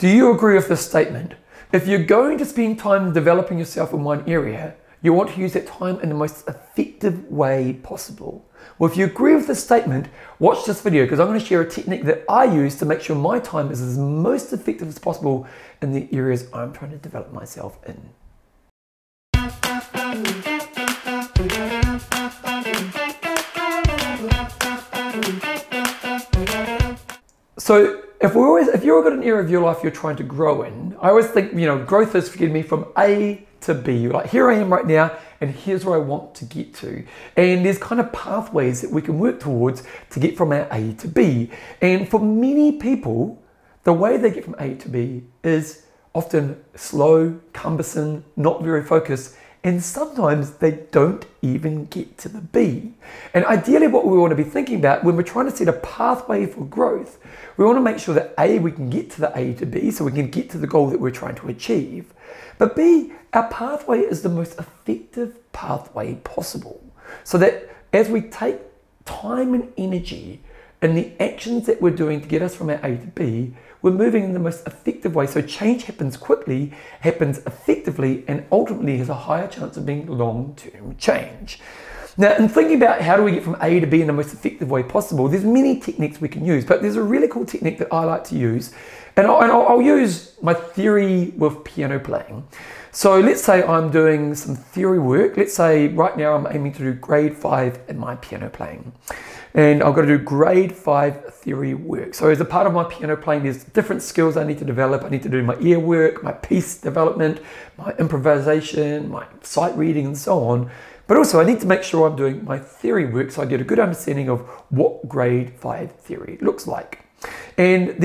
Do you agree with this statement? If you're going to spend time developing yourself in one area, you want to use that time in the most effective way possible. Well, if you agree with this statement, watch this video because I'm going to share a technique that I use to make sure my time is as most effective as possible in the areas I'm trying to develop myself in. So if you've got an area of your life you're trying to grow in, I always think, growth is getting me from A to B. You're like, here I am right now, and here's where I want to get to. And there's kind of pathways that we can work towards to get from our A to B. And for many people, the way they get from A to B is often slow, cumbersome, not very focused, and sometimes they don't even get to the B. And ideally what we want to be thinking about when we're trying to set a pathway for growth, we want to make sure that A, we can get to the A to B, so we can get to the goal that we're trying to achieve. But B, our pathway is the most effective pathway possible. So that as we take time and energy in the actions that we're doing to get us from our A to B, we're moving in the most effective way. So change happens quickly, happens effectively, and ultimately has a higher chance of being long-term change. Now, in thinking about how do we get from A to B in the most effective way possible, there's many techniques we can use, but there's a really cool technique that I like to use, and I'll use my theory with piano playing. So let's say I'm doing some theory work. Let's say right now I'm aiming to do grade 5 in my piano playing. And I've got to do grade 5 theory work. So as a part of my piano playing, there's different skills I need to develop. I need to do my ear work, my piece development, my improvisation, my sight reading, and so on. But also I need to make sure I'm doing my theory work so I get a good understanding of what grade 5 theory looks like. And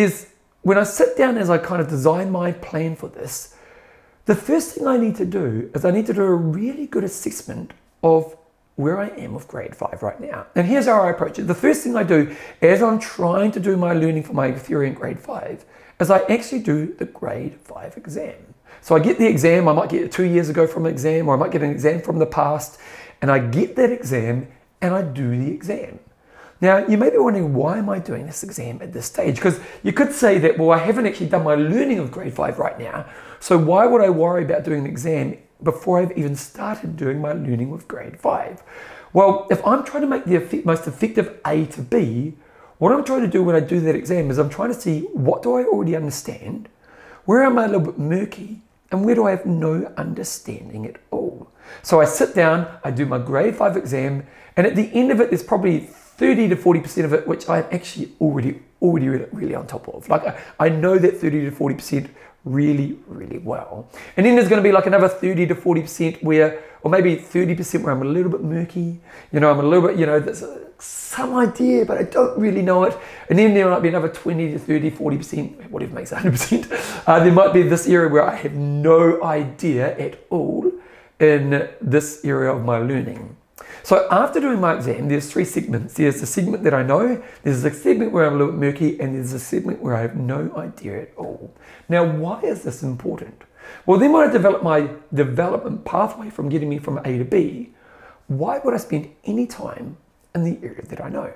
when I sit down as I kind of design my plan for this, the first thing I need to do is I need to do a really good assessment of where I am with grade 5 right now. And here's how I approach it. The first thing I do as I'm trying to do my learning for my theory in grade 5 is I actually do the grade 5 exam. So I get the exam, I might get it 2 years ago from an exam, or I might get an exam from the past, and I get that exam and I do the exam. Now, you may be wondering, why am I doing this exam at this stage? Because you could say that, well, I haven't actually done my learning of grade 5 right now, so why would I worry about doing an exam before I've even started doing my learning with grade 5? Well, if I'm trying to make the most effective A to B, what I'm trying to do when I do that exam is I'm trying to see, what do I already understand? Where am I a little bit murky? And where do I have no understanding at all? So I sit down, I do my grade 5 exam, and at the end of it, there's probably 30 to 40% of it, which I'm actually already really on top of. Like I know that 30 to 40% really, really well. And then there's going to be like another 30 to 40% where, or maybe 30% where I'm a little bit murky. I'm a little bit, there's some idea, but I don't really know it. And then there might be another 20 to 30, 40%, whatever makes 100%. There might be this area where I have no idea at all in this area of my learning. So after doing my exam, there's 3 segments. There's the segment that I know, there's a segment where I'm a little bit murky, and there's a segment where I have no idea at all. Now, why is this important? Well, then when I develop my development pathway from getting me from A to B, why would I spend any time in the area that I know?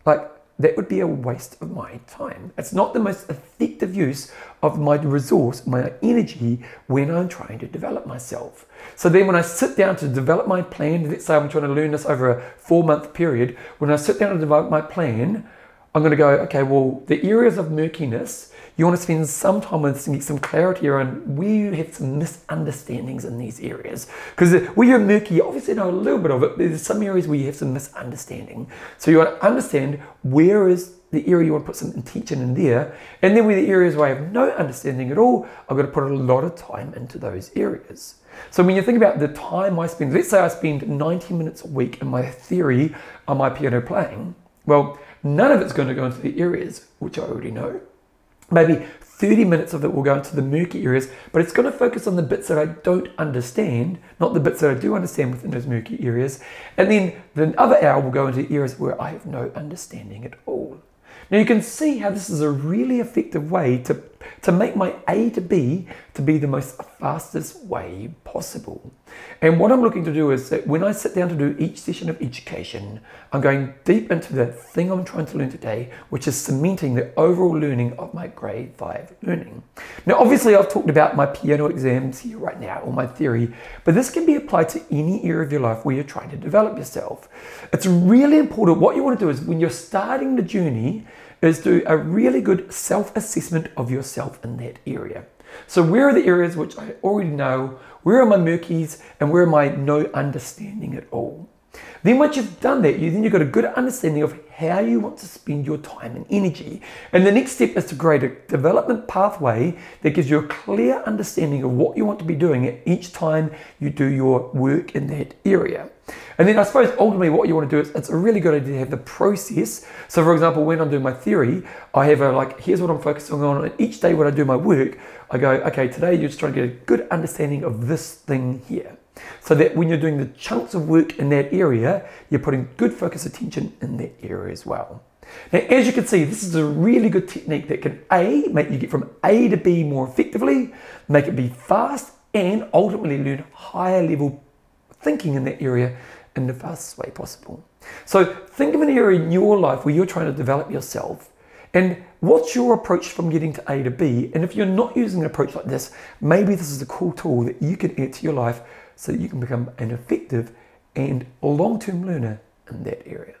Like, that would be a waste of my time. It's not the most effective use of my resource, my energy, when I'm trying to develop myself. So then when I sit down to develop my plan, let's say I'm trying to learn this over a 4-month period, when I sit down to develop my plan, I'm going to go, okay, well, the areas of murkiness, you want to spend some time with and get some clarity around where you have some misunderstandings in these areas. Because where you're murky, you obviously know a little bit of it, but there's some areas where you have some misunderstanding. So you want to understand where is the area you want to put some intention in there, and then where the areas where I have no understanding at all, I've got to put a lot of time into those areas. So when you think about the time I spend, let's say I spend 90 minutes a week in my theory on my piano playing, well, none of it's going to go into the areas which I already know. Maybe 30 minutes of it will go into the murky areas, but it's going to focus on the bits that I don't understand, not the bits that I do understand within those murky areas. And then the other hour will go into areas where I have no understanding at all. Now you can see how this is a really effective way to to make my A to B to be the most fastest way possible. And what I'm looking to do is that when I sit down to do each session of education, I'm going deep into the thing I'm trying to learn today, which is cementing the overall learning of my grade 5 learning. Now, obviously I've talked about my piano exams here right now, or my theory, but this can be applied to any area of your life where you're trying to develop yourself. It's really important. What you want to do is when you're starting the journey is do a really good self-assessment of yourself in that area. So where are the areas which I already know, where are my murkies, and where am I no understanding at all? Then once you've done that, you've got a good understanding of how you want to spend your time and energy. And the next step is to create a development pathway that gives you a clear understanding of what you want to be doing at each time you do your work in that area. And then I suppose ultimately what you want to do is, it's a really good idea to have the process. So for example, when I'm doing my theory, I have here's what I'm focusing on. And each day when I do my work, I go, okay, today you're just trying to get a good understanding of this thing here. So that when you're doing the chunks of work in that area, you're putting good focus attention in that area as well. Now, as you can see, this is a really good technique that can make you get from A to B more effectively, make it be fast, and ultimately learn higher level thinking in that area in the fastest way possible. So think of an area in your life where you're trying to develop yourself, and what's your approach from getting to A to B? And if you're not using an approach like this, maybe this is a cool tool that you can add to your life so that you can become an effective and long-term learner in that area.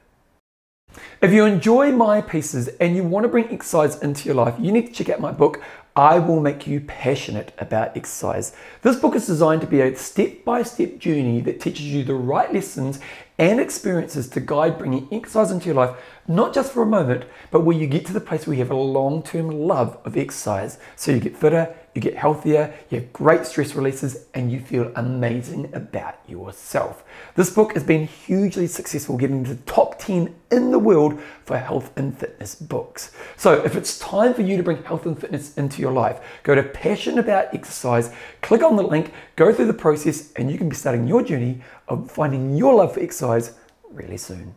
If you enjoy my pieces and you want to bring exercise into your life, you need to check out my book, I Will Make You Passionate About Exercise. This book is designed to be a step-by-step journey that teaches you the right lessons and experiences to guide bringing exercise into your life, not just for a moment, but where you get to the place where you have a long-term love of exercise. So you get fitter, you get healthier, you have great stress releases, and you feel amazing about yourself. This book has been hugely successful, getting to the top 10 in the world for health and fitness books. So if it's time for you to bring health and fitness into your life, go to Passion About Exercise, click on the link, go through the process, and you can be starting your journey of finding your love for exercise really soon.